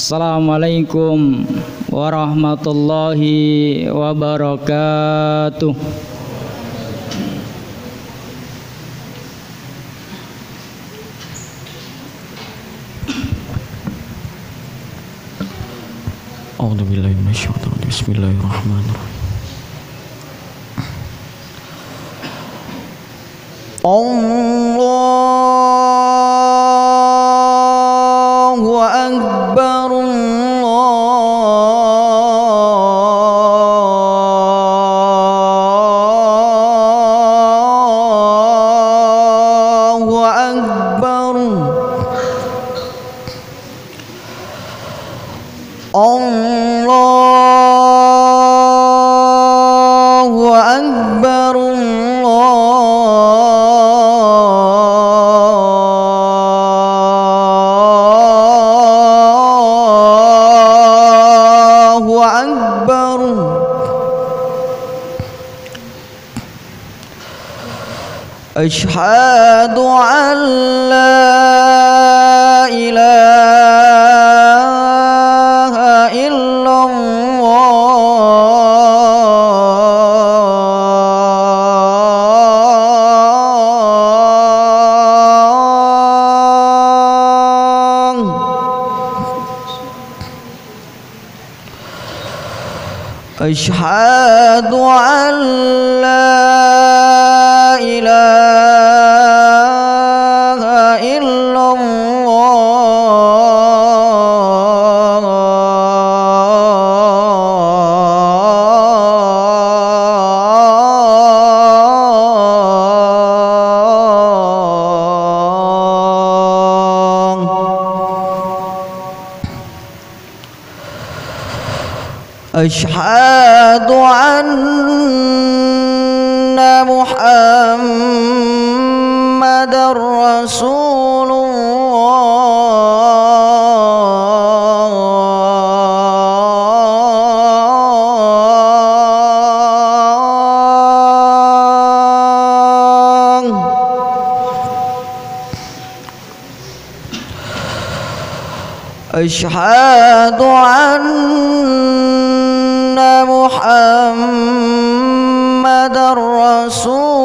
Assalamualaikum warahmatullahi wabarakatuh. A'udzubillahi minasyaitonir rajim. Bismillahirrahmanirrahim. Allahu akbar. Allahu akbar. Allahu akbar. Allahu akbar. Asyhadu an la ilaha illallah. Asyhadu an la ilaha illallah. Asyhadu anna Muhammadar Rasulullah. Asyhadu anna Muhammadar Rasulullah.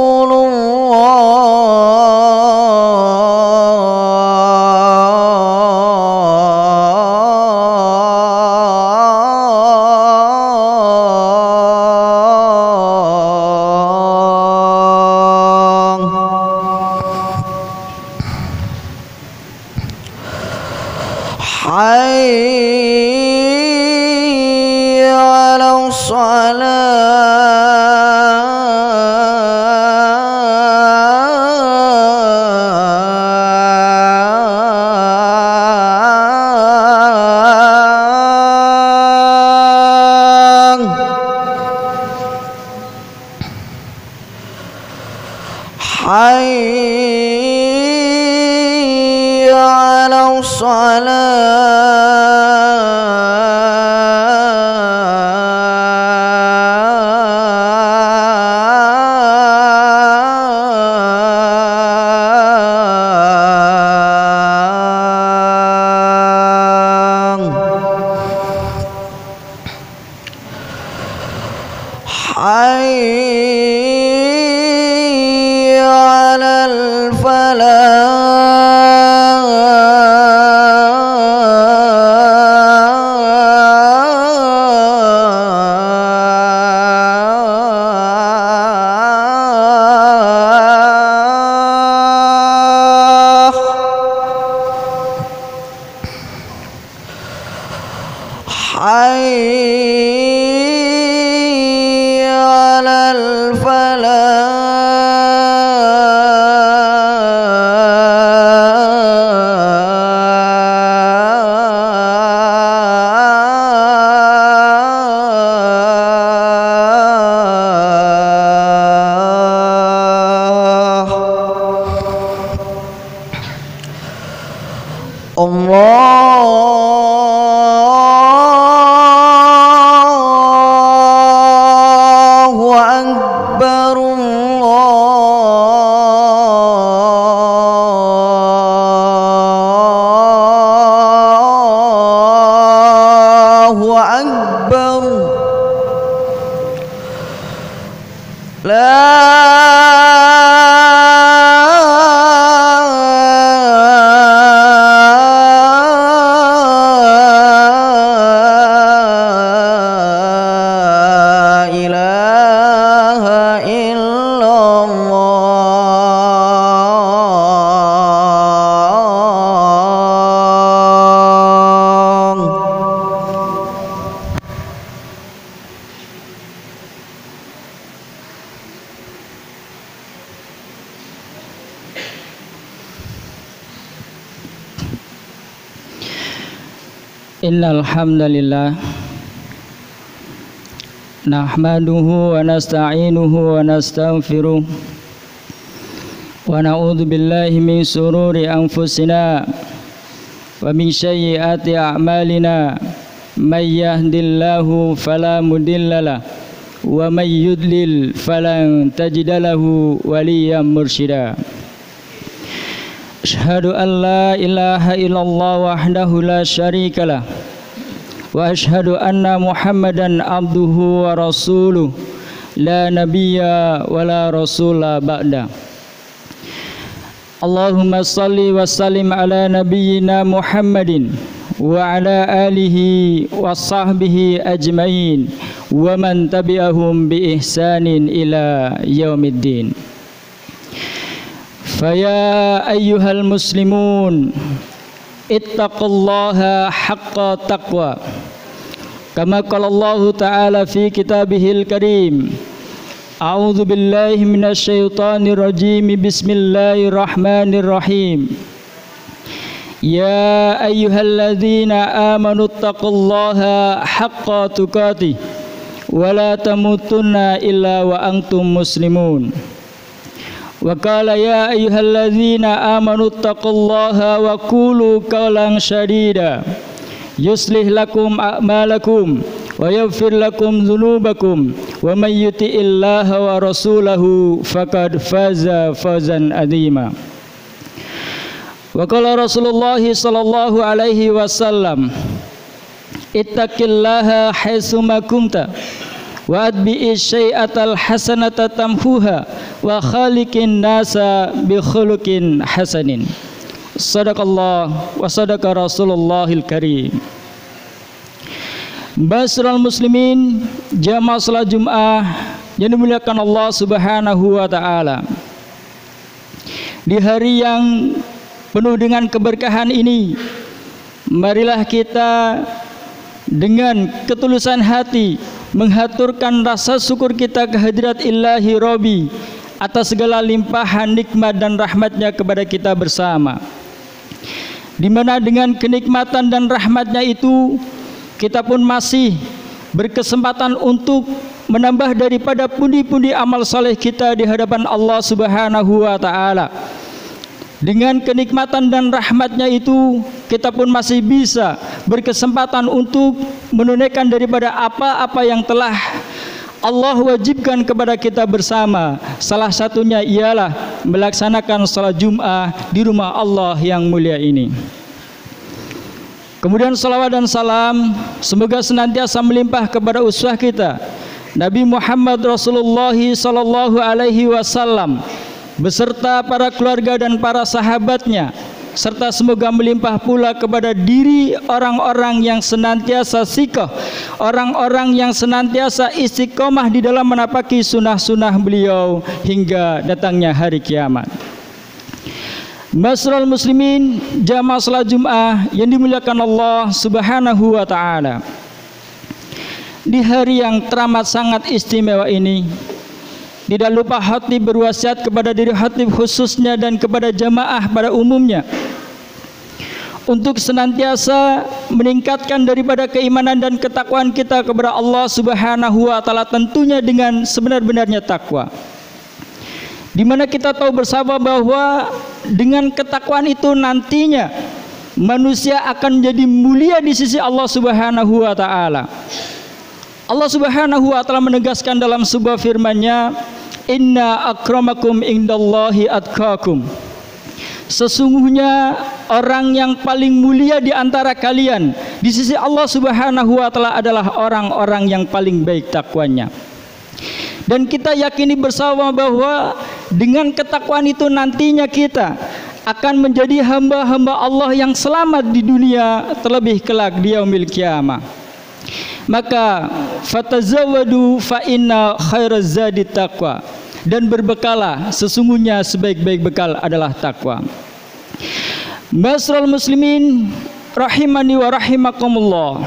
Hayya 'alas salah. Hayya 'alas Hayya 'alal falah. Innal hamdalillah nahmaduhu wa nasta'inuhu wa nastaghfiruh wa na'udzu billahi min shururi anfusina wa min sayyiati a'malina may yahdihillahu fala mudhillalah wa may yudlil falan tajida lahu waliyyan mursyida. Asyhadu an la ilaha illallah wahdahu la syarikalah wa asyhadu anna Muhammadan abduhu wa rasuluh la nabiyya wa la rasula ba'da. Allahumma salli wa sallim ala nabiyyina Muhammadin wa ala alihi wa sahbihi ajmain wa man tabi'ahum bi ihsanin ila yaumiddin. Faya ayyuhal muslimun ittaqullaha haqqa taqwa kama qala Allah ta'ala fi kitabihil karim. A'udzu billahi minasy syaithanir rajim. Bismillahirrahmanirrahim. Ya ayyuhalladzina amanu ittaqullaha haqqa tuqatih wa la tamutunna illa wa antum muslimun. Wa qala ya ayyuhalladzina amanu taqullaha wa qulu qawlan sadida yuslih lakum a'malakum wa yaghfir lakum dzunubakum wa may yuti'illaha wa rasulahu faqad faza fawzan adzima. Wa qala Rasulullah sallallahu alaihi wasallam ittaqillaha haitsu ma kunta wa adbi'i syai'atal hasanata tamhuha wa khaliqin nasa bi khuluqin hasanin. Sadaqallah wa sadaqa Rasulullahil karim. Basral muslimin, jamaah salat Jumat yang dimuliakan Allah Subhanahu wa taala. Di hari yang penuh dengan keberkahan ini, marilah kita dengan ketulusan hati menghaturkan rasa syukur kita kehadirat Ilahi Rabbi atas segala limpahan nikmat dan rahmatnya kepada kita bersama, di mana dengan kenikmatan dan rahmatnya itu kita pun masih berkesempatan untuk menambah daripada pundi-pundi amal saleh kita di hadapan Allah Subhanahu wa taala. Dengan kenikmatan dan rahmatnya itu kita pun masih bisa berkesempatan untuk menunaikan daripada apa-apa yang telah Allah wajibkan kepada kita bersama. Salah satunya ialah melaksanakan salat Jumat di rumah Allah yang mulia ini. Kemudian salawat dan salam semoga senantiasa melimpah kepada uswah kita Nabi Muhammad Rasulullah sallallahu alaihi wasallam beserta para keluarga dan para sahabatnya, serta semoga melimpah pula kepada diri orang-orang yang senantiasa sikoh, orang-orang yang senantiasa istiqomah di dalam menapaki sunnah-sunnah beliau hingga datangnya hari kiamat. Masrul muslimin, jamaah salat Jumat yang dimuliakan Allah Subhanahu wa taala. Di hari yang teramat sangat istimewa ini, tidak lupa khatib berwasiat kepada diri khatib khususnya dan kepada jamaah pada umumnya untuk senantiasa meningkatkan daripada keimanan dan ketakwaan kita kepada Allah Subhanahu wa taala, tentunya dengan sebenar-benarnya takwa. Di mana kita tahu bersama bahwa dengan ketakwaan itu nantinya manusia akan menjadi mulia di sisi Allah Subhanahu wa taala. Allah Subhanahu wa taala menegaskan dalam sebuah firman-Nya, inna akramakum indallahi atqakum. Sesungguhnya orang yang paling mulia di antara kalian di sisi Allah Subhanahu wa taala adalah orang-orang yang paling baik takwanya. Dan kita yakini bersama bahwa dengan ketakwaan itu nantinya kita akan menjadi hamba-hamba Allah yang selamat di dunia, terlebih kelak di yaumil kiamah. Maka fatazawwadu fa inna khairaz zadi taqwa, dan berbekalah, sesungguhnya sebaik-baik bekal adalah takwa. Masrul muslimin rahimani wa rahimakumullah,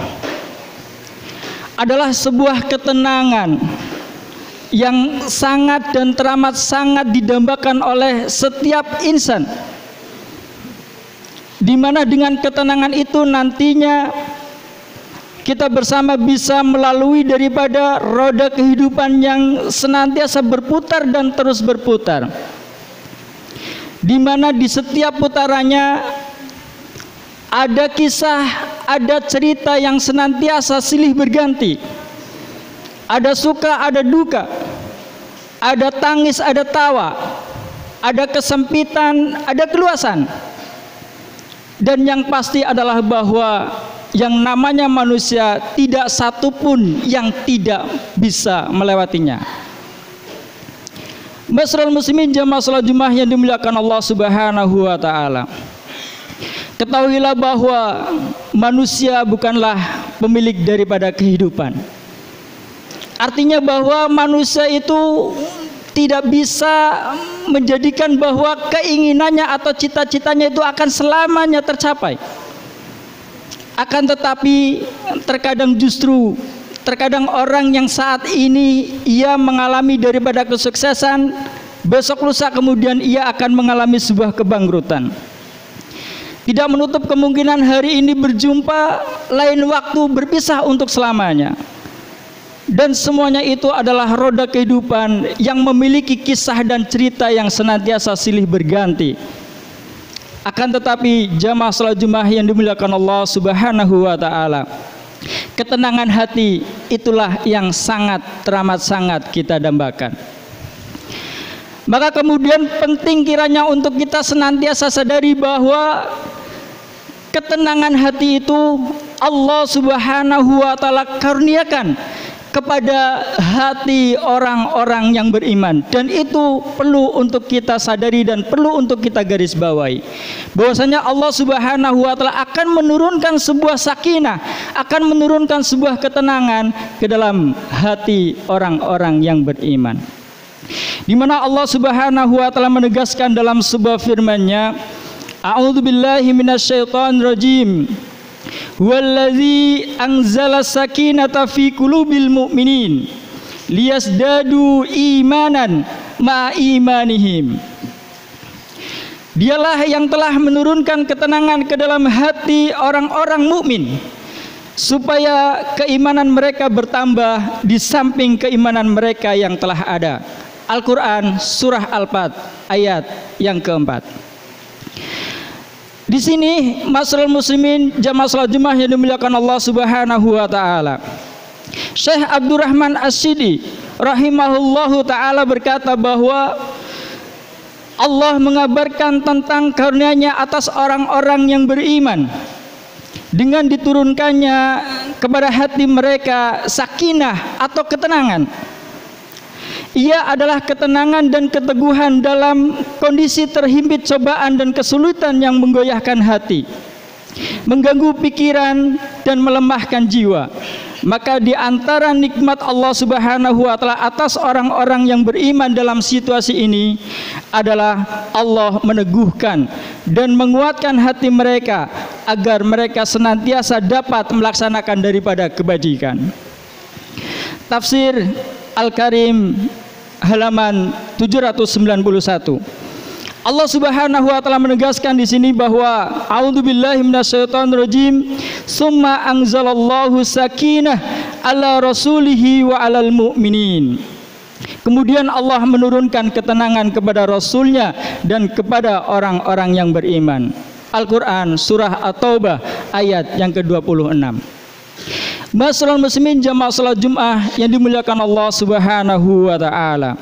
adalah sebuah ketenangan yang sangat dan teramat sangat didambakan oleh setiap insan, di mana dengan ketenangan itu nantinya kita bersama bisa melalui daripada roda kehidupan yang senantiasa berputar dan terus berputar, di mana di setiap putarannya ada kisah, ada cerita yang senantiasa silih berganti. Ada suka, ada duka, ada tangis, ada tawa, ada kesempitan, ada keluasan. Dan yang pasti adalah bahwa yang namanya manusia tidak satupun yang tidak bisa melewatinya. Masyarul muslimin jamaah salat Jumat yang dimuliakan Allah Subhanahu wa taala. Ketahuilah bahwa manusia bukanlah pemilik daripada kehidupan. Artinya bahwa manusia itu tidak bisa menjadikan bahwa keinginannya atau cita-citanya itu akan selamanya tercapai. Akan tetapi terkadang orang yang saat ini ia mengalami daripada kesuksesan, besok lusa kemudian ia akan mengalami sebuah kebangkrutan. Tidak menutup kemungkinan hari ini berjumpa, lain waktu berpisah untuk selamanya. Dan semuanya itu adalah roda kehidupan yang memiliki kisah dan cerita yang senantiasa silih berganti. Akan tetapi jamaah salat Jumat yang dimuliakan Allah Subhanahu wa taala, ketenangan hati itulah yang teramat sangat kita dambakan. Maka kemudian penting kiranya untuk kita senantiasa sadari bahwa ketenangan hati itu Allah Subhanahu wa taala karuniakan kepada hati orang-orang yang beriman, dan itu perlu untuk kita sadari dan perlu untuk kita garis bawahi bahwasanya Allah Subhanahu wa taala akan menurunkan sebuah sakinah, akan menurunkan sebuah ketenangan ke dalam hati orang-orang yang beriman, di mana Allah Subhanahu wa taala menegaskan dalam sebuah firman-Nya, a'udzubillahi minasyaitonir rajim, wallazi anzala sakinata fi qulubil mu'minin liyazdadu imanan ma imanihim. Dialah yang telah menurunkan ketenangan ke dalam hati orang-orang mukmin supaya keimanan mereka bertambah di samping keimanan mereka yang telah ada. Al-Quran surah Al-Fat ayat yang keempat. Di sini masyarul muslimin jamaah salat Jumat yang dimuliakan Allah Subhanahu wa taala, Syekh Abdurrahman As-Sidi rahimahullahu taala berkata bahwa Allah mengabarkan tentang karunia-Nya atas orang-orang yang beriman dengan diturunkannya kepada hati mereka sakinah atau ketenangan. Ia adalah ketenangan dan keteguhan dalam kondisi terhimpit cobaan dan kesulitan yang menggoyahkan hati, mengganggu pikiran dan melemahkan jiwa. Maka di antara nikmat Allah Subhanahu wa taala atas orang-orang yang beriman dalam situasi ini adalah Allah meneguhkan dan menguatkan hati mereka agar mereka senantiasa dapat melaksanakan daripada kebajikan. Tafsir Al-Karim halaman 791. Allah Subhanahu wa taala menegaskan di sini bahwa a'udzubillahi minasyaitonir rajim, summa anzalallahu sakinah ala rasulihi wa alal mu'minin. Kemudian Allah menurunkan ketenangan kepada Rasulnya dan kepada orang-orang yang beriman. Al-Quran surah At-Taubah ayat yang ke-26. Masyarul muslimin jamaah salat Jumat yang dimuliakan Allah Subhanahu wa taala,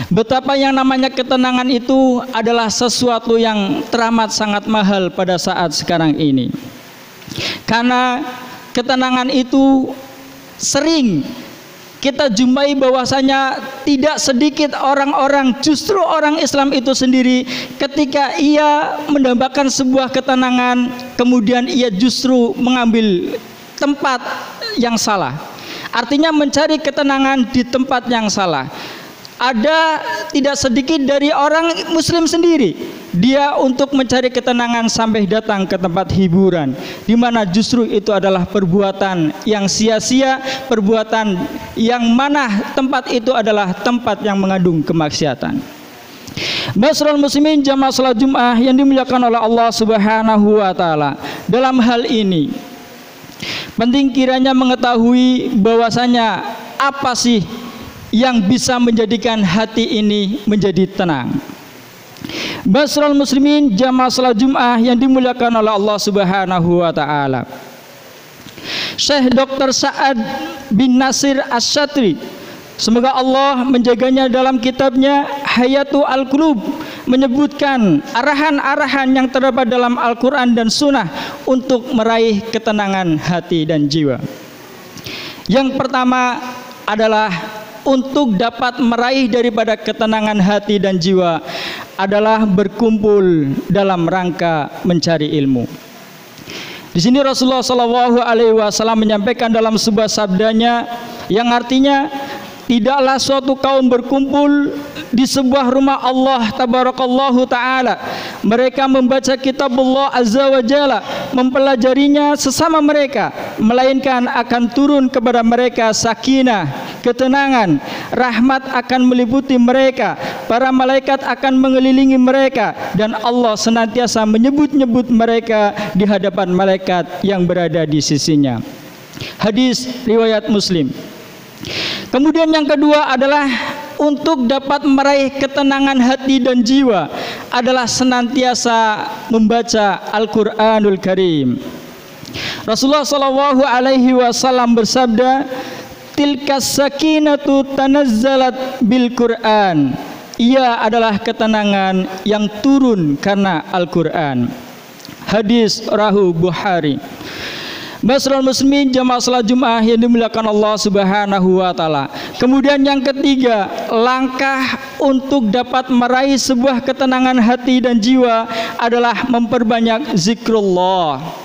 betapa yang namanya ketenangan itu adalah sesuatu yang teramat sangat mahal pada saat sekarang ini. Karena ketenangan itu sering kita jumpai bahwasanya tidak sedikit orang-orang, justru orang Islam itu sendiri, ketika ia mendambakan sebuah ketenangan, kemudian ia justru mengambil tempat yang salah. Artinya mencari ketenangan di tempat yang salah. Ada tidak sedikit dari orang Muslim sendiri, dia untuk mencari ketenangan sampai datang ke tempat hiburan, di mana justru itu adalah perbuatan yang sia-sia, perbuatan yang mana tempat itu adalah tempat yang mengandung kemaksiatan. Masyarul muslimin jamaah salat Jumat yang dimuliakan oleh Allah Subhanahu wa taala, dalam hal ini Penting kiranya mengetahui bahwasanya apa sih yang bisa menjadikan hati ini menjadi tenang. Basral muslimin jamaah salat Jumat yang dimuliakan oleh Allah Subhanahu wa taala. Syekh Dr. Sa'ad bin Nasir Asy-Syatri, semoga Allah menjaganya, dalam kitabnya Hayatu Al-Qulub menyebutkan arahan-arahan yang terdapat dalam Al-Quran dan Sunnah untuk meraih ketenangan hati dan jiwa. Yang pertama adalah untuk dapat meraih daripada ketenangan hati dan jiwa adalah berkumpul dalam rangka mencari ilmu. Di sini Rasulullah SAW menyampaikan dalam sebuah sabdanya yang artinya, tidaklah suatu kaum berkumpul di sebuah rumah Allah tabarakallahu ta'ala, mereka membaca kitab Allah azza wa jalla, mempelajarinya sesama mereka, melainkan akan turun kepada mereka sakinah, ketenangan, rahmat akan meliputi mereka, para malaikat akan mengelilingi mereka, dan Allah senantiasa menyebut-nyebut mereka di hadapan malaikat yang berada di sisinya. Hadis riwayat Muslim. Kemudian yang kedua adalah untuk dapat meraih ketenangan hati dan jiwa adalah senantiasa membaca Al-Qur'anul Karim. Rasulullah SAW bersabda, tilkas sakinatu tanazzalat bil Qur'an. Ia adalah ketenangan yang turun karena Al-Qur'an. Hadis rawahu Bukhari. Basral muslimin jamaah salat Jumat yang dimuliakan Allah Subhanahu wa taala. Kemudian yang ketiga, langkah untuk dapat meraih sebuah ketenangan hati dan jiwa adalah memperbanyak zikrullah.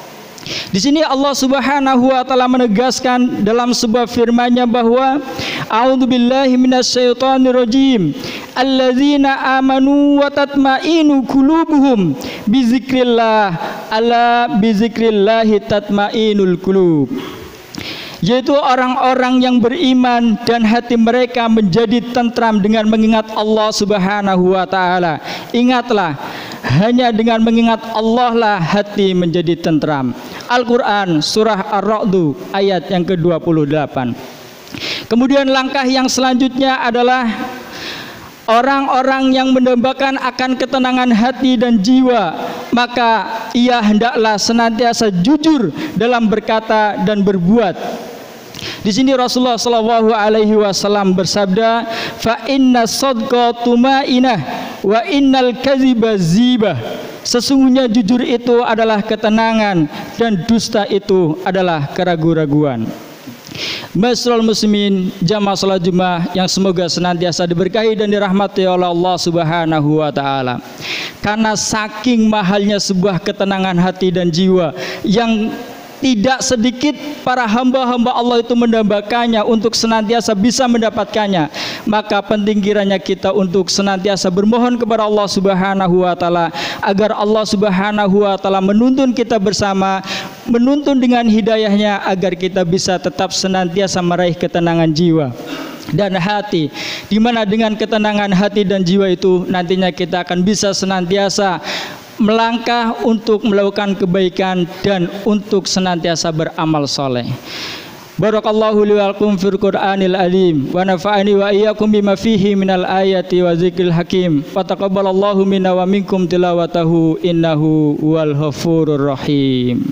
Di sini Allah Subhanahu wa taala menegaskan dalam sebuah firman-Nya bahwa a'udzubillahi minasyaitonirrajim, alladzina amanu wa tatma'innu qulubuhum bizikrillah, ala bizikrillahi tatma'innul qulub. Yaitu orang-orang yang beriman dan hati mereka menjadi tentram dengan mengingat Allah Subhanahu wa taala. Ingatlah, hanya dengan mengingat Allah lah hati menjadi tentram. Al-Quran surah Ar-Ra'd ayat yang ke-28. Kemudian langkah yang selanjutnya adalah orang-orang yang mendambakan akan ketenangan hati dan jiwa, maka ia hendaklah senantiasa jujur dalam berkata dan berbuat. Di sini Rasulullah SAW bersabda, fa inna sadqa tumainah wa innal kadziba zibah. Sesungguhnya jujur itu adalah ketenangan dan dusta itu adalah keraguan-raguan. Masrul muslimin jamaah salat Jumat yang semoga senantiasa diberkahi dan dirahmati oleh Allah Subhanahu wa taala. Karena saking mahalnya sebuah ketenangan hati dan jiwa yang tidak sedikit para hamba-hamba Allah itu mendambakannya untuk senantiasa bisa mendapatkannya, maka penting kiranya kita untuk senantiasa bermohon kepada Allah Subhanahu wa taala agar Allah Subhanahu wa taala menuntun kita bersama, menuntun dengan hidayahnya agar kita bisa tetap senantiasa meraih ketenangan jiwa dan hati, di mana dengan ketenangan hati dan jiwa itu nantinya kita akan bisa senantiasa melangkah untuk melakukan kebaikan dan untuk senantiasa beramal soleh. Barakallahu li wa lakum fil Qur'anil azim wa nafa'ani wa iyyakum bima fihi minal ayati wa dzikril hakim. Wa taqabbalallahu minna wa minkum tilawatahu innahu wal ghafurur rahim.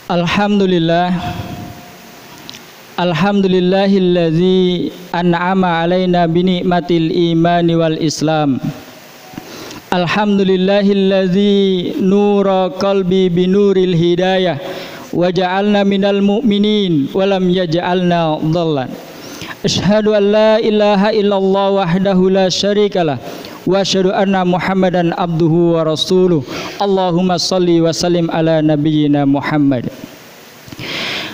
Alhamdulillah, alhamdulillahilladzi an'ama alaina binikmatil imani wal islam. Alhamdulillahilladzi nura qalbi binuril hidayah wa ja'alna minal mu'minin wa lam yaj'alna dhallan. Asyhadu an la ilaha illallah wahdahu la syarikalah wa asyhadu anna Muhammadan abduhu wa rasuluh. Allahumma salli wa sallim ala nabiyyina Muhammad.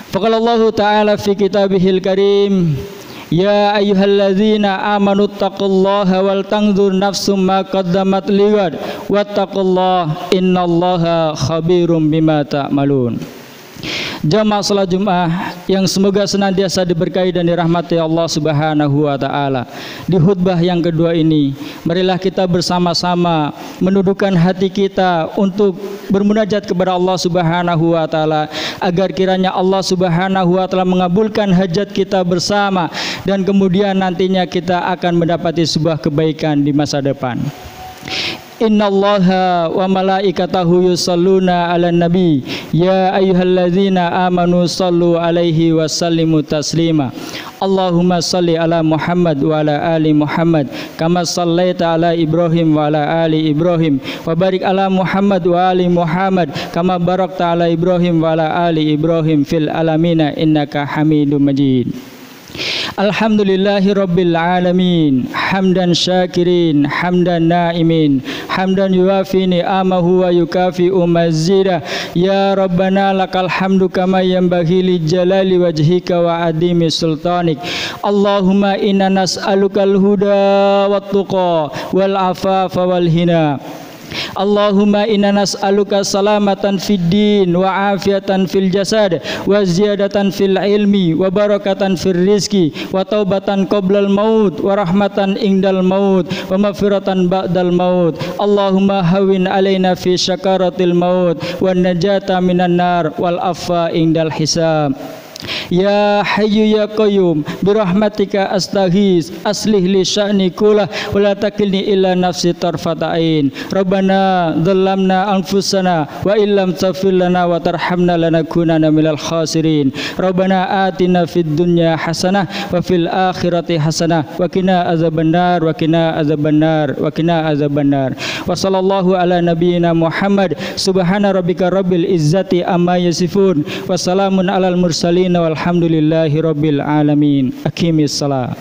Faqala Allah ta'ala fi kitabihil karim, ya ayyuhalladzina amanu taqullaha wal tanzur nafsum ma qaddamat lighad wattaqullaha innallaha khabirum bima ta'malun. Jamaah salat Jumat yang semoga senantiasa diberkahi dan dirahmati Allah Subhanahu wa taala. Di khutbah yang kedua ini, marilah kita bersama-sama menundukkan hati kita untuk bermunajat kepada Allah Subhanahu wa taala agar kiranya Allah Subhanahu wa taala mengabulkan hajat kita bersama dan kemudian nantinya kita akan mendapati sebuah kebaikan di masa depan. Innallaha wa malaikatahu yusalluna 'alan nabi ya ayyuhalladzina amanu sallu 'alaihi wa sallimu taslima. Allahumma salli ala Muhammad wa ala ali Muhammad kama sallaita ala Ibrahim wa ala ali Ibrahim wa barik ala Muhammad wa ali Muhammad kama barakta ala Ibrahim wa ala ali Ibrahim fil alamina innaka Hamidum Majid. Alhamdulillahi Rabbil Alamin hamdan syakirin hamdan naimin hamdan yuafi ni'amahu wa yukafi'u mazidah. Ya Rabbana lakal hamdu kama yanbaghi li jalali wajhika wa adimi sultanik. Allahumma inna nas'alukal huda wat tuqa wal afafa wal hina. Allahumma inna nas'aluka salamatan fid din wa afiatan fil jasad wa ziyadatan fil ilmi wa barakatan fil rizki wa taubatan qoblal maut wa rahmatan indal maut wa maghfiratan ba'dal maut. Allahumma hawin alaina fi syakaratil maut wa najata minan nar wal afwa indal hisab. Ya Hayyu ya Qayyum birahmatika astaghis aslih li sya'ni kullah wa la takilni illa nafsi tarfata ain. Rabbana dhallamna anfusana wa illam taghfir lana wa tarhamna lanakunanna minal khasirin. Rabbana atina fid dunya hasanah wa fil akhirati hasanah wa qina azabannar wa qina azabannar wa qina azabannar. Wa sallallahu ala nabiyyina Muhammad subhana rabbika rabbil izzati amma yasifun wa salamun alal mursalin walhamdulillahi rabbil alamin. Aqimis salat.